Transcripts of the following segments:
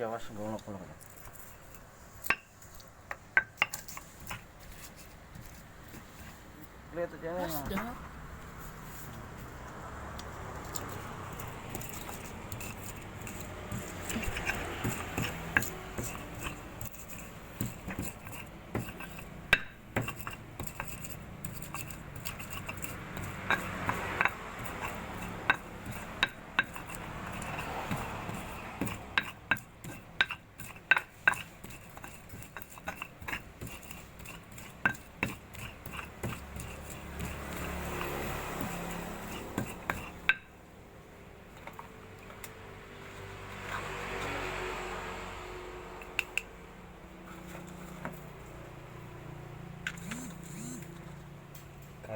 awas golok-golok. Lihat aja Sudah.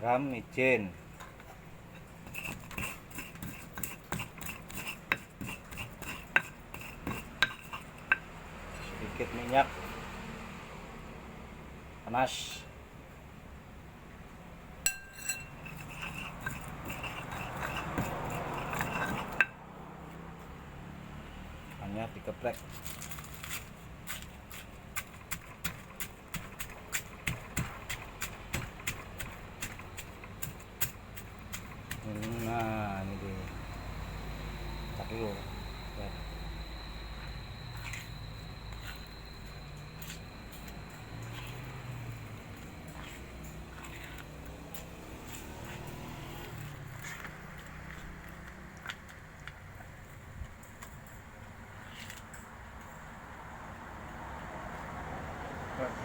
garam, micin, sedikit minyak panas, hanya dikeprek. Nah, ini dia. Tak dulu. Ya.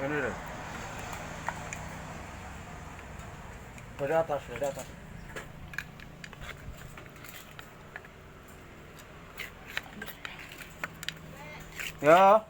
Ini deh. Dari atas, dari atas. Ya.